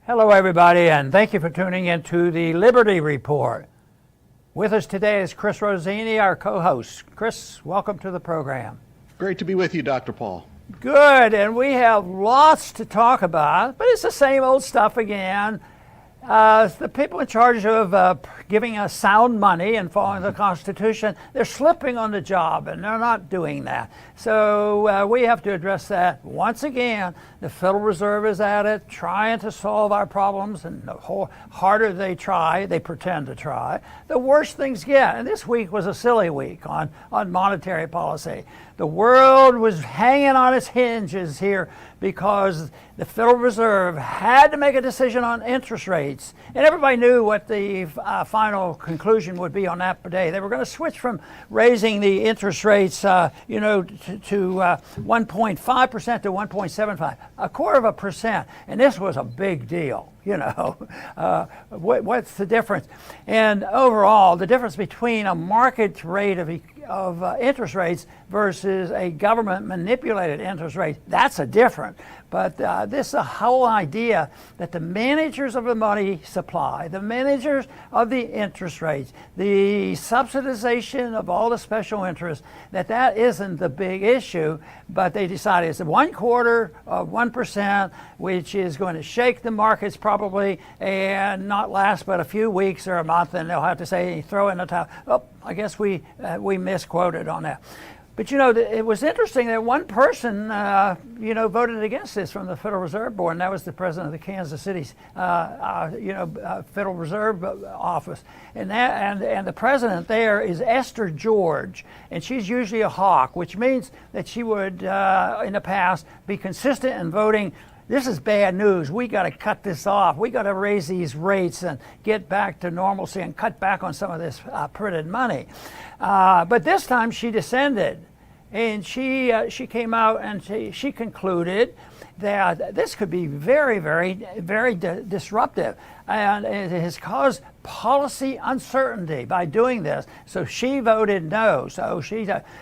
Hello, everybody, and thank you for tuning in to the Liberty Report. With us today is Chris Rossini, our co-host. Chris, welcome to the program. Great to be with you, Dr. Paul. Good, and we have lots to talk about, but it's the same old stuff again. The people in charge of giving us sound money and following the Constitution, they're slipping on the job, and they're not doing that. So we have to address that. Once again, the Federal Reserve is at it, trying to solve our problems, and the harder they try, they pretend to try, the worse things get. And this week was a silly week on monetary policy. The world was hanging on its hinges here because the Federal Reserve had to make a decision on interest rates. And everybody knew what the final conclusion would be on that day. They were going to switch from raising the interest rates, to 1.5% to 1.75, a quarter of a percent. And this was a big deal. What's the difference? And overall, the difference between a market rate of interest rates versus a government manipulated interest rate, that's a difference. But this is the whole idea that the managers of the money supply, the managers of the interest rates, the subsidization of all the special interests, that isn't the big issue, but they decided it's 1/4 of 1%, which is going to shake the markets probably and not last but a few weeks or a month, and they'll have to say, throw in the towel. Oh, I guess we misquoted on that. But it was interesting that one person voted against this from the Federal Reserve Board, and that was the president of the Kansas City's Federal Reserve Office, and the president there is Esther George, and she's usually a hawk, which means that she would in the past be consistent in voting. This is bad news. We got to cut this off. We got to raise these rates and get back to normalcy and cut back on some of this printed money. But this time she descended, and she came out and she concluded that this could be very, very, very disruptive, and it has caused policy uncertainty by doing this. So she voted no. So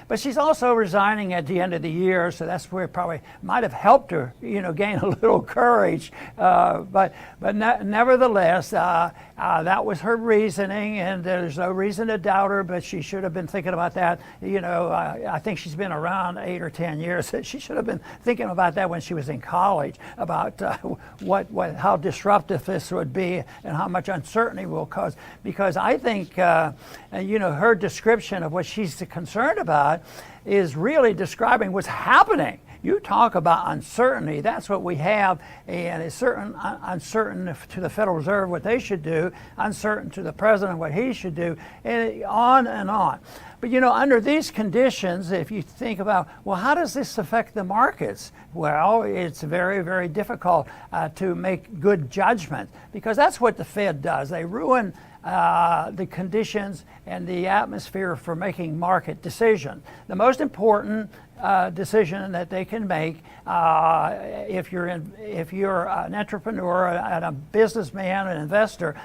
but she's also resigning at the end of the year, so that's where it probably might have helped her, gain a little courage. But nevertheless, that was her reasoning, and there's no reason to doubt her. But she should have been thinking about that. I think she's been around 8 or 10 years. She should have been thinking about that when she was in college, about how disruptive this would be and how much uncertainty will cause. Because I think her description of what she's concerned about is really describing what's happening. You talk about uncertainty, that's what we have, and it's uncertain to the Federal Reserve what they should do, uncertain to the president what he should do, and on and on. But under these conditions, if you think about, well, how does this affect the markets? Well, it's very, very difficult to make good judgment, because that's what the Fed does. They ruin the conditions and the atmosphere for making market decisions. The most important decision that they can make if you're an entrepreneur and a businessman, an investor,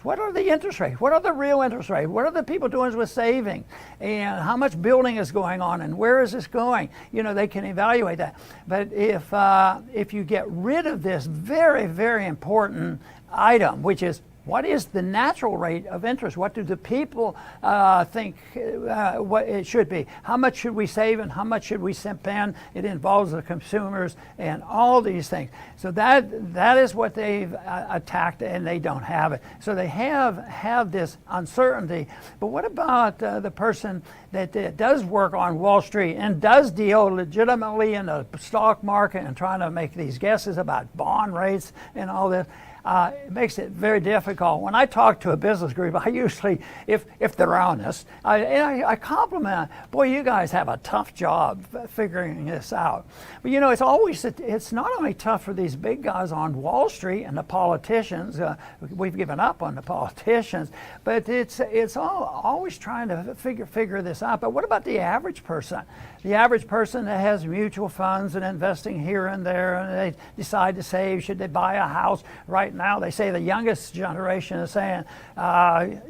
what are the interest rates? What are the real interest rates? What are the people doing with saving? And how much building is going on? And where is this going? They can evaluate that. But if you get rid of this very, very important item, which is what is the natural rate of interest? What do the people think what it should be? How much should we save and how much should we spend? It involves the consumers and all these things. So that is what they've attacked, and they don't have it. So they have this uncertainty. But what about the person that does work on Wall Street and does deal legitimately in the stock market and trying to make these guesses about bond rates and all this? It makes it very difficult. When I talk to a business group, I usually, if they're honest, I compliment, boy, you guys have a tough job figuring this out. But it's not only tough for these big guys on Wall Street and the politicians. We've given up on the politicians, but it's always trying to figure this out. But what about the average person? The average person that has mutual funds and investing here and there, and they decide to save. Should they buy a house? Right now, they say the youngest generation consideration of saying, that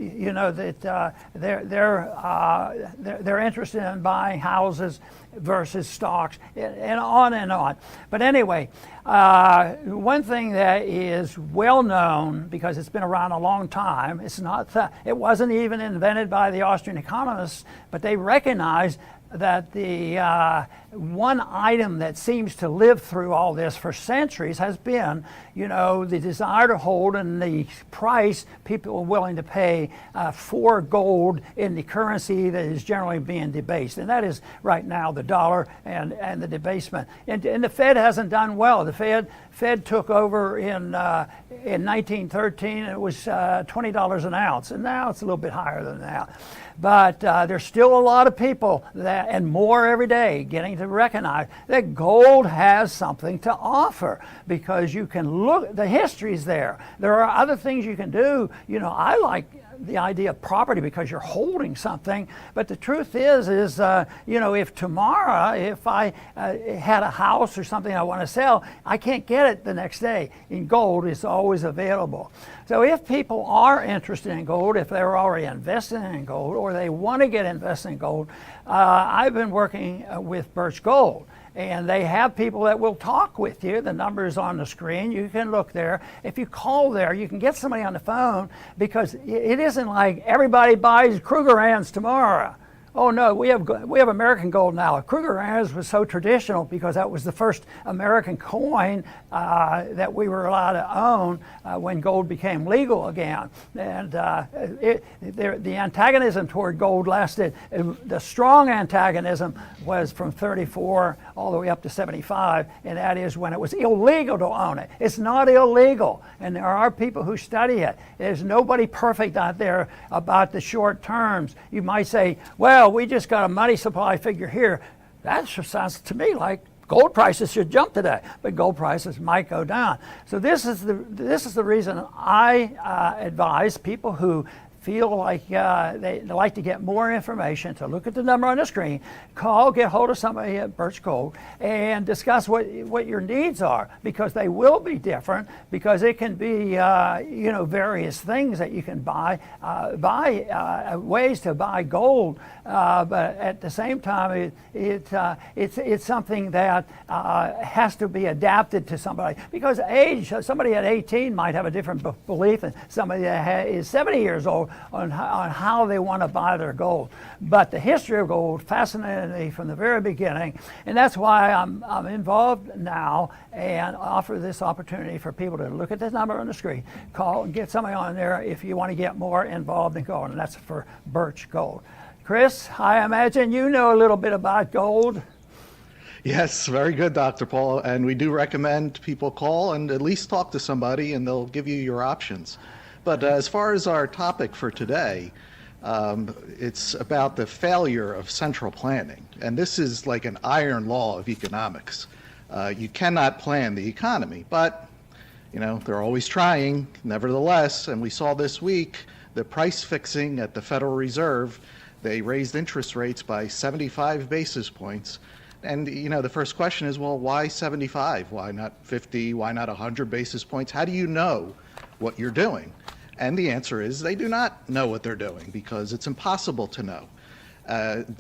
they're interested in buying houses versus stocks, and on and on. But anyway, one thing that is well known, because it's been around a long time, it wasn't even invented by the Austrian economists, but they recognized that the one item that seems to live through all this for centuries has been, the desire to hold and the price people are willing to pay for gold in the currency that is generally being debased. And that is right now the dollar and the debasement. And the Fed hasn't done well. The Fed took over in 1913, and it was $20 an ounce, and now it's a little bit higher than that. But there's still a lot of people that, and more every day, getting to recognize that gold has something to offer, because you can look, the history's there. There are other things you can do. I like the idea of property because you're holding something, but the truth is if tomorrow, if I had a house or something I want to sell, I can't get it the next day. In gold, it's always available. So if people are interested in gold, if they're already investing in gold, or they want to get invested in gold, I've been working with Birch Gold. And they have people that will talk with you. The number is on the screen. You can look there. If you call there, you can get somebody on the phone, because it isn't like everybody buys Krugerrands tomorrow. Oh no, we have American gold now. Krugerrands was so traditional because that was the first American coin that we were allowed to own when gold became legal again. And the antagonism toward gold lasted. The strong antagonism was from 34 all the way up to 75, and that is when it was illegal to own it. It's not illegal, and there are people who study it. There's nobody perfect out there about the short terms. You might say, well, we just got a money supply figure here. That sure sounds to me like gold prices should jump today, but gold prices might go down. So this is the reason I advise people who feel like they like to get more information to look at the number on the screen, get hold of somebody at Birch Gold, and discuss what your needs are, because they will be different, because it can be various things that you can buy ways to buy gold, but at the same time it's something that has to be adapted to somebody, because age, somebody at 18 might have a different belief than somebody that is 70 years old on how they want to buy their gold. But the history of gold fascinated me from the very beginning, and that's why I'm involved now and offer this opportunity for people to look at this number on the screen, call and get somebody on there if you want to get more involved in gold, and that's for Birch Gold. Chris, I imagine you know a little bit about gold. Yes, very good, Dr. Paul. And we do recommend people call and at least talk to somebody, and they'll give you your options. But as far as our topic for today, it's about the failure of central planning. And this is like an iron law of economics. You cannot plan the economy, but they're always trying, nevertheless. And we saw this week the price fixing at the Federal Reserve. They raised interest rates by 75 basis points. And the first question is, well, why 75? Why not 50? Why not 100 basis points? How do you know what you're doing? And the answer is they do not know what they're doing, because it's impossible to know.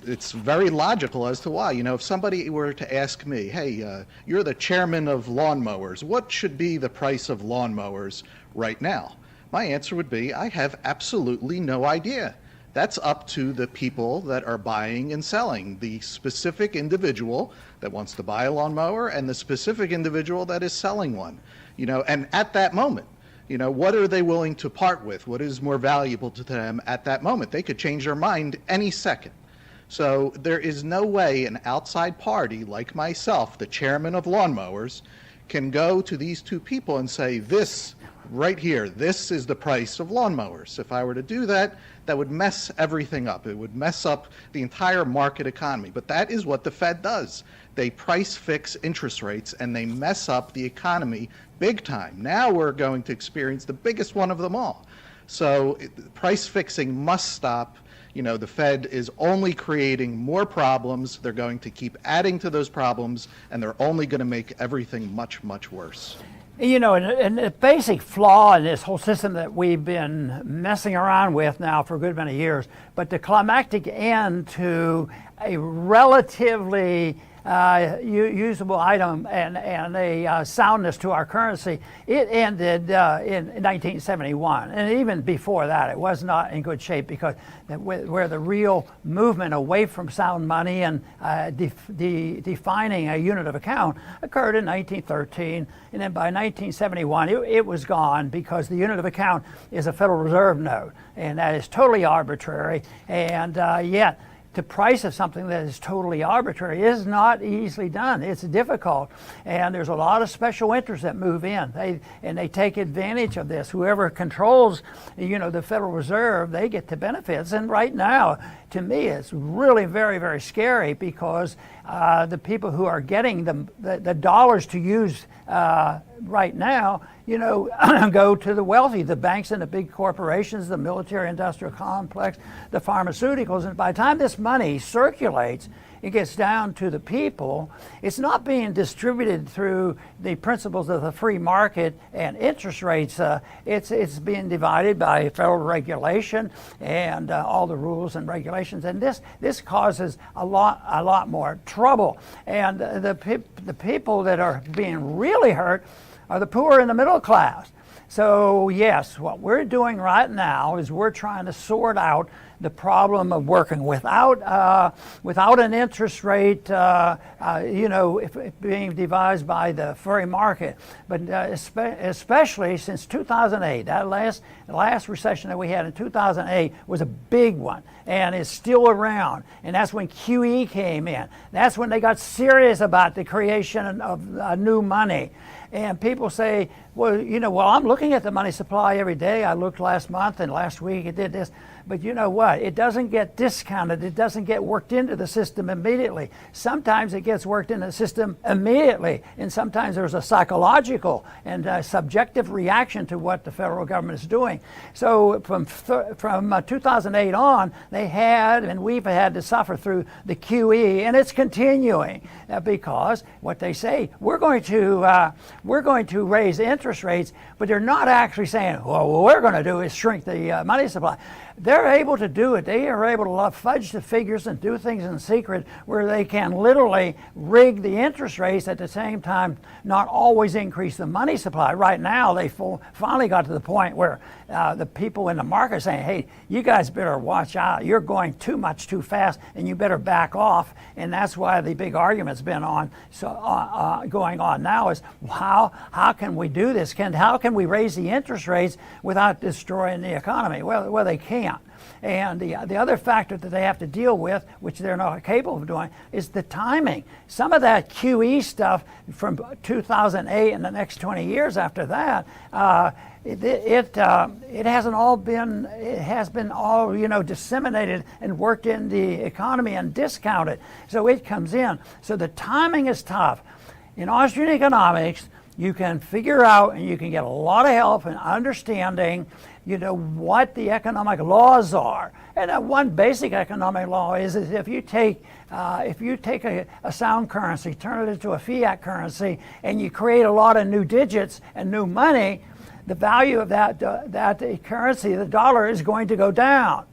It's very logical as to why. If somebody were to ask me, hey, you're the chairman of lawnmowers, what should be the price of lawnmowers right now? My answer would be, I have absolutely no idea. That's up to the people that are buying and selling, the specific individual that wants to buy a lawnmower and the specific individual that is selling one. And at that moment, what are they willing to part with? What is more valuable to them at that moment? They could change their mind any second. So there is no way an outside party like myself, the chairman of lawnmowers, can go to these two people and say, this right here, this is the price of lawnmowers. If I were to do that, that would mess everything up. It would mess up the entire market economy. But that is what the Fed does. They price fix interest rates, and they mess up the economy big time. Now we're going to experience the biggest one of them all. So price fixing must stop. The Fed is only creating more problems. They're going to keep adding to those problems, and they're only going to make everything much, much worse. You know, and the basic flaw in this whole system that we've been messing around with now for a good many years, but the climactic end to a relatively usable item and a soundness to our currency, it ended in 1971. And even before that, it was not in good shape, because where the real movement away from sound money and defining a unit of account occurred in 1913. And then by 1971, it was gone, because the unit of account is a Federal Reserve note. And that is totally arbitrary. And yet, the price of something that is totally arbitrary is not easily done. It's difficult, and there's a lot of special interests that move in. They take advantage of this. Whoever controls, you know, the Federal Reserve, they get the benefits. And right now, to me, it's really very, very scary, because the people who are getting the dollars to use right now, you know, go to the wealthy, the banks and the big corporations, the military industrial complex, the pharmaceuticals. And by the time this money circulates, it gets down to the people. It's not being distributed through the principles of the free market and interest rates. It's being divided by federal regulation and all the rules and regulations. And this causes a lot more trouble. And the people that are being really hurt are the poor and the middle class. So yes, what we're doing right now is we're trying to sort out the problem of working without an interest rate, you know, if being devised by the free market. But especially since 2008, that last recession that we had in 2008 was a big one, and it's still around. And that's when QE came in. That's when they got serious about the creation of new money. And people say, well, you know, well, I'm looking at the money supply every day. I looked last month and last week it did this. But you know what? It doesn't get discounted. It doesn't get worked into the system immediately. Sometimes it gets worked into the system immediately. And sometimes there's a psychological and subjective reaction to what the federal government is doing. So from 2008 on, they had, and we've had to suffer through the QE, and it's continuing because what they say, we're going to raise interest rates, but they're not actually saying, well, what we're going to do is shrink the money supply. They're able to do it. They are able to fudge the figures and do things in secret where they can literally rig the interest rates at the same time, not always increase the money supply. Right now, they finally got to the point where the people in the market are saying, hey, you guys better watch out. You're going too much too fast, and you better back off. And that's why the big argument's been on going on now is how can we do this? How can we raise the interest rates without destroying the economy? Well, they can't. And the other factor that they have to deal with, which they're not capable of doing, is the timing. Some of that QE stuff from 2008 and the next 20 years after that, it hasn't all been, it has been all, you know, disseminated and worked in the economy and discounted. So it comes in. So the timing is tough. In Austrian economics, you can figure out and you can get a lot of help in understanding, you know, what the economic laws are. And one basic economic law is if you take a sound currency, turn it into a fiat currency, and you create a lot of new digits and new money, the value of that currency, the dollar, is going to go down.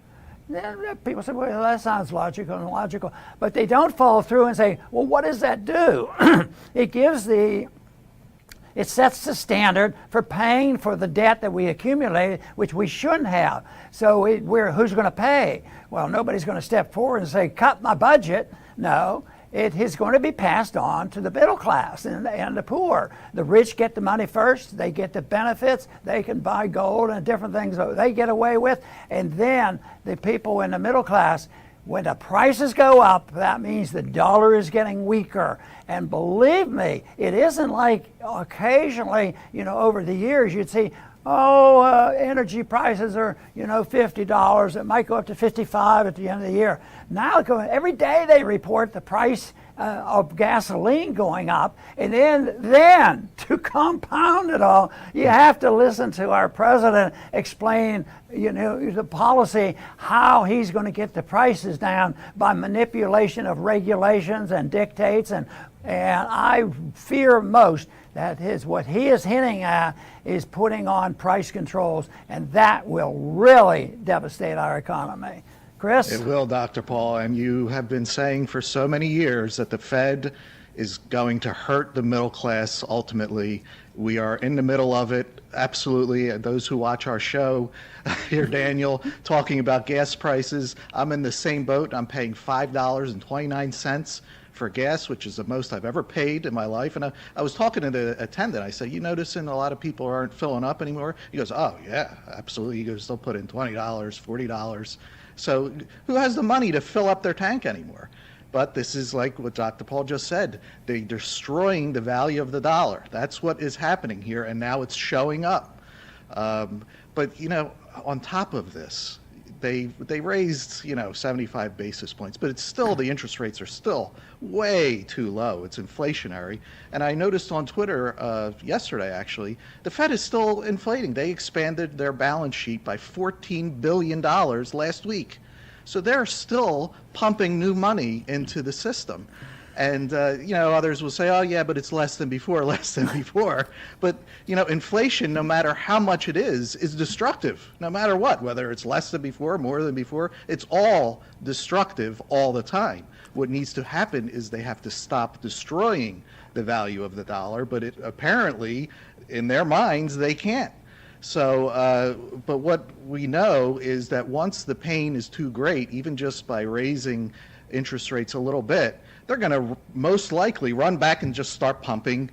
People say, well, that sounds logical and logical, but they don't follow through and say, well, what does that do? It sets the standard for paying for the debt that we accumulated, which we shouldn't have. So who's going to pay? Well, nobody's going to step forward and say, cut my budget. No, it is going to be passed on to the middle class and the poor. The rich get the money first. They get the benefits. They can buy gold and different things that they get away with. And then the people in the middle class, when the prices go up, that means the dollar is getting weaker. And believe me, it isn't like occasionally, you know, over the years you'd see, energy prices are, you know, $50. It might go up to $55 at the end of the year. Now, every day they report the price of gasoline going up, and then to compound it all, you have to listen to our president explain, you know, the policy, how he's going to get the prices down by manipulation of regulations and dictates, and I fear most That is what he is hinting at, is putting on price controls, and that will really devastate our economy. Chris? It will, Dr. Paul, and you have been saying for so many years that the Fed is going to hurt the middle class ultimately. We are in the middle of it, absolutely. Those who watch our show hear Daniel talking about gas prices. I'm in the same boat. I'm paying $5.29 for gas, which is the most I've ever paid in my life. And I was talking to the attendant. I said, you noticing a lot of people aren't filling up anymore? He goes, oh, yeah, absolutely. He goes, they'll put in $20, $40. So who has the money to fill up their tank anymore? But this is like what Dr. Paul just said. They're destroying the value of the dollar. That's what is happening here, and now it's showing up. But, you know, on top of this, they raised, 75 basis points, but it's still, the interest rates are still way too low. It's inflationary. And I noticed on Twitter yesterday, actually, the Fed is still inflating. They expanded their balance sheet by $14 billion last week. So they're still pumping new money into the system. And, others will say, oh, yeah, but it's less than before, less than before. But, inflation, no matter how much it is destructive, no matter what, whether it's less than before, more than before, it's all destructive all the time. What needs to happen is they have to stop destroying the value of the dollar, but apparently, in their minds, they can't. So, but what we know is that once the pain is too great, even just by raising interest rates a little bit, they're going to most likely run back and just start pumping,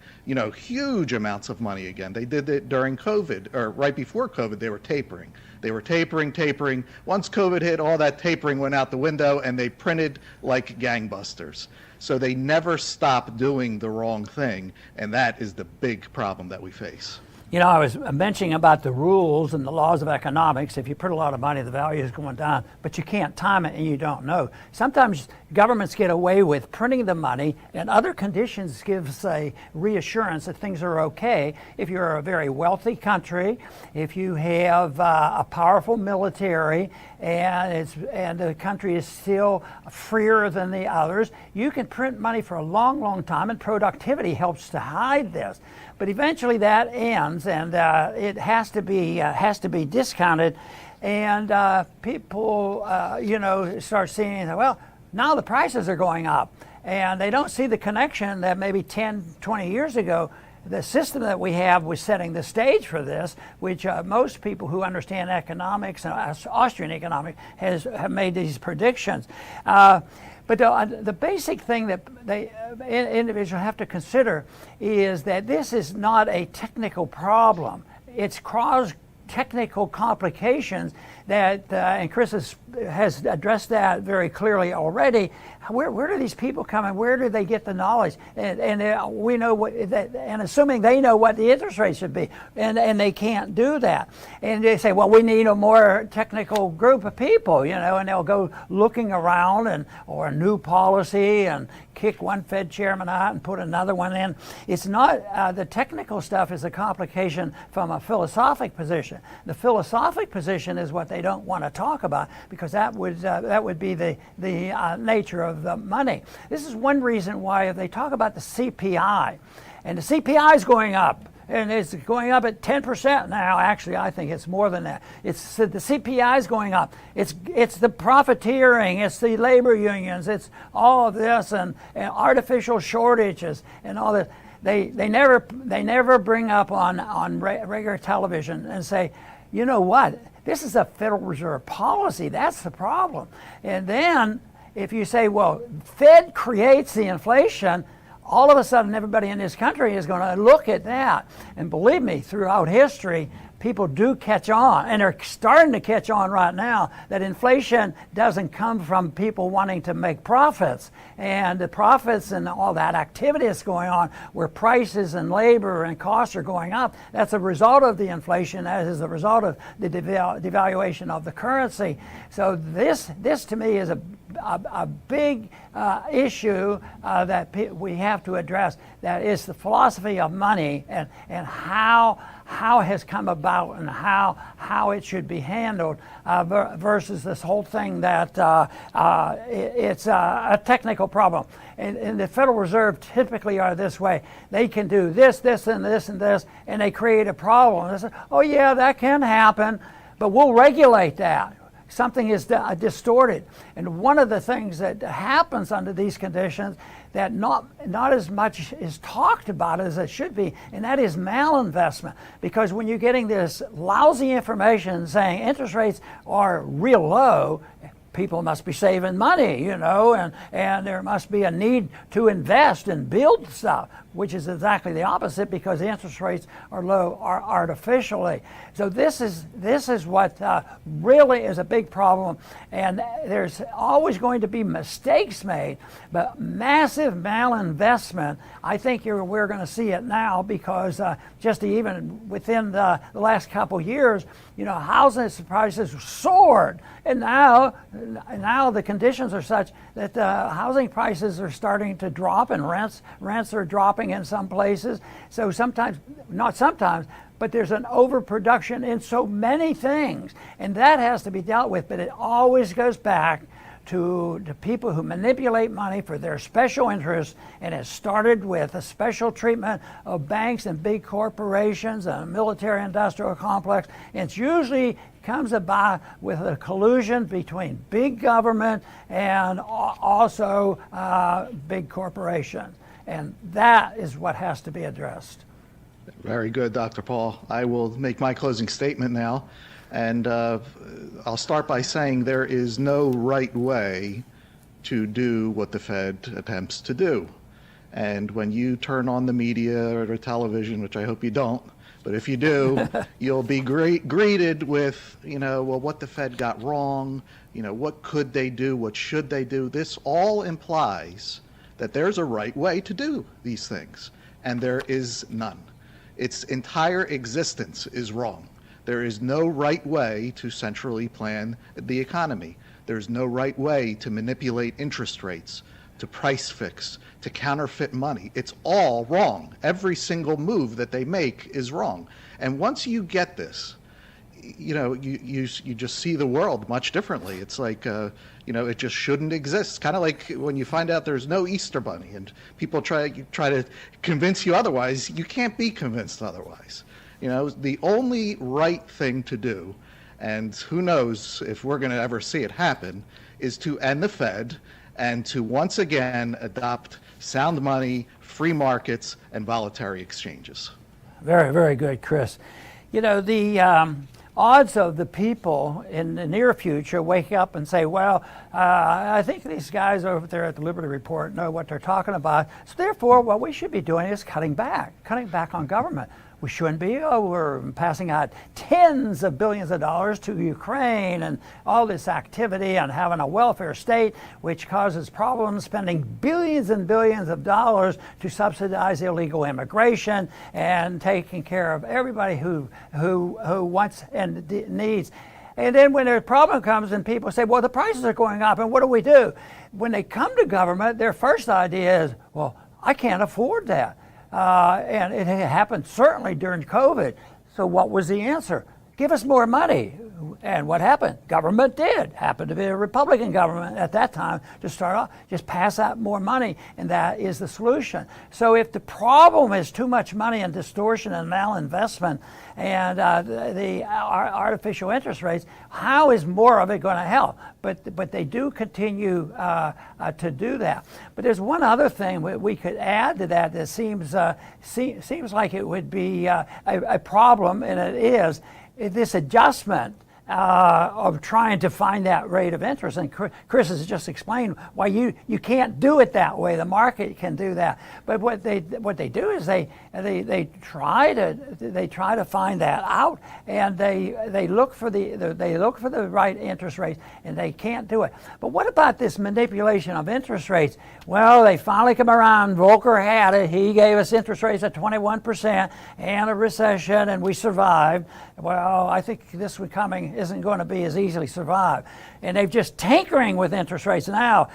huge amounts of money again. They did it during COVID, or right before COVID, they were tapering. They were tapering. Once COVID hit, all that tapering went out the window, and they printed like gangbusters. So they never stop doing the wrong thing, and that is the big problem that we face. I was mentioning about the rules and the laws of economics. If you put a lot of money, the value is going down, but you can't time it and you don't know. Sometimes governments get away with printing the money, and other conditions gives a reassurance that things are okay. If you're a very wealthy country, if you have a powerful military, and the country is still freer than the others, you can print money for a long, long time, and productivity helps to hide this. But eventually that ends, and it has to be discounted, and people start seeing, well, now the prices are going up, and they don't see the connection that maybe 10, 20 years ago the system that we have was setting the stage for this, which most people who understand economics and Austrian economics have made these predictions. But the basic thing that individuals have to consider is that this is not a technical problem. It's caused technical complications that, and Chris has addressed that very clearly already. Where do these people come and where do they get the knowledge? And we know what, and assuming they know what the interest rate should be, and they can't do that. And they say, well, we need a more technical group of people, and they'll go looking around or a new policy and kick one Fed chairman out and put another one in. It's not, the technical stuff is a complication from a philosophic position. The philosophic position is what they don't want to talk about, because that would be the nature of the money. This is one reason why they talk about the CPI, and the CPI is going up. And it's going up at 10% now. Actually, I think it's more than that. It's the CPI is going up. It's the profiteering. It's the labor unions. It's all of this and artificial shortages and all that. They never bring up on regular television and say, you know what? This is a Federal Reserve policy. That's the problem. And then if you say, well, Fed creates the inflation, all of a sudden everybody in this country is going to look at that. And believe me, throughout history, people do catch on, and they're starting to catch on right now, that inflation doesn't come from people wanting to make profits. And the profits and all that activity that's going on, where prices and labor and costs are going up, that's a result of the inflation, that is a result of the devaluation of the currency. So this to me is a big issue that we have to address. That is the philosophy of money and how how it has come about and how it should be handled versus this whole thing that it's a technical problem. And the Federal Reserve typically are this way. They can do this, this, and this, and this, and they create a problem. They say, oh yeah, that can happen, but we'll regulate that. Something is distorted. And one of the things that happens under these conditions that not as much is talked about as it should be, and that is malinvestment. Because when you're getting this lousy information saying interest rates are real low, people must be saving money, you know, and there must be a need to invest and build stuff, which is exactly the opposite because the interest rates are low artificially. So this is what really is a big problem, and there's always going to be mistakes made, but massive malinvestment, I think we're going to see it now because just even within the last couple years, you know, housing prices soared, and now the conditions are such that housing prices are starting to drop and rents are dropping in some places. So not sometimes, but there's an overproduction in so many things, and that has to be dealt with. But it always goes back to people who manipulate money for their special interests, and it started with a special treatment of banks and big corporations and a military-industrial complex. And it usually comes about with a collusion between big government and also big corporations. And that is what has to be addressed. Very good, Dr. Paul. I will make my closing statement now. And I'll start by saying there is no right way to do what the Fed attempts to do. And when you turn on the media or the television, which I hope you don't, but if you do, you'll be greeted with, you know, well, what the Fed got wrong, you know, what could they do, what should they do? This all implies that there's a right way to do these things, and there is none. Its entire existence is wrong. There is no right way to centrally plan the economy. There's no right way to manipulate interest rates, to price fix, to counterfeit money. It's all wrong. Every single move that they make is wrong. And once you get this, you know, you just see the world much differently. It's like, you know, it just shouldn't exist. Kind of like when you find out there's no Easter Bunny and people try to convince you otherwise, you can't be convinced otherwise. You know, the only right thing to do, and who knows if we're going to ever see it happen, is to end the Fed and to once again adopt sound money, free markets, and voluntary exchanges. Very, very good, Chris. You know, the odds of the people in the near future waking up and say, well, I think these guys over there at the Liberty Report know what they're talking about, so therefore what we should be doing is cutting back on government. We shouldn't be. We're passing out tens of billions of dollars to Ukraine and all this activity and having a welfare state which causes problems, spending billions and billions of dollars to subsidize illegal immigration and taking care of everybody who wants and needs. And then when a problem comes and people say, well, the prices are going up, and what do? When they come to government, their first idea is, well, I can't afford that. And it happened certainly during COVID. So what was the answer? Give us more money. And what happened? Government did. Happened to be a Republican government at that time to start off. Just pass out more money, and that is the solution. So if the problem is too much money and distortion and malinvestment and the artificial interest rates, how is more of it going to help? But they do continue to do that. But there's one other thing we could add to that that seems like it would be a problem, and it is this adjustment of trying to find that rate of interest. And Chris has just explained why you can't do it that way. The market can do that. But what they do is they try to find that out, and they look for the right interest rates, and they can't do it. But what about this manipulation of interest rates? Well, they finally come around. Volcker had it. He gave us interest rates at 21% and a recession, and we survived. Well, I think this one coming isn't going to be as easily survived. And they're just tinkering with interest rates now,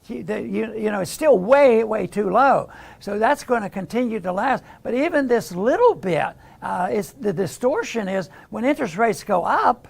it's still way, way too low. So that's going to continue to last. But even this little bit, the distortion is when interest rates go up,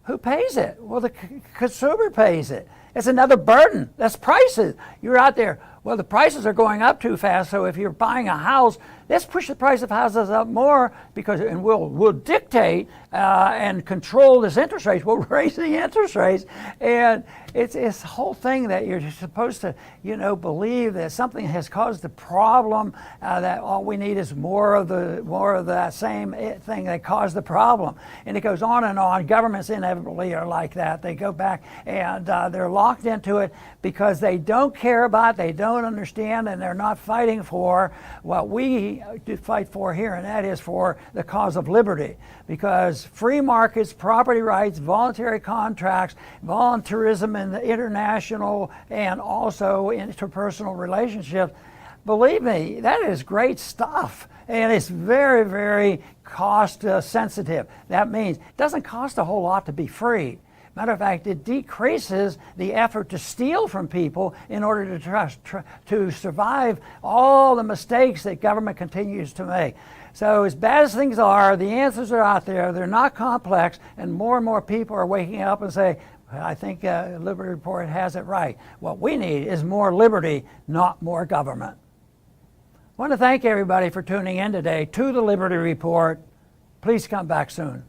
who pays it? Well, the consumer pays it. It's another burden. That's prices. You're out there, well, the prices are going up too fast, so if you're buying a house, let's push the price of houses up more and we'll dictate and control this interest rate. We'll raise the interest rates. And it's the whole thing that you're supposed to, believe that something has caused the problem, that all we need is more of that same thing that caused the problem. And it goes on and on. Governments inevitably are like that. They go back and they're locked into it because they don't care about, they don't understand, and they're not fighting for what we do fight for here, and that is for the cause of liberty. Because free markets, property rights, voluntary contracts, voluntarism in the international and also interpersonal relationships, believe me, that is great stuff. And it's very, very cost sensitive. That means it doesn't cost a whole lot to be free. Matter of fact, it decreases the effort to steal from people in order to survive all the mistakes that government continues to make. So as bad as things are, the answers are out there. They're not complex, and more people are waking up and say, well, I think Liberty Report has it right. What we need is more liberty, not more government. I want to thank everybody for tuning in today to the Liberty Report. Please come back soon.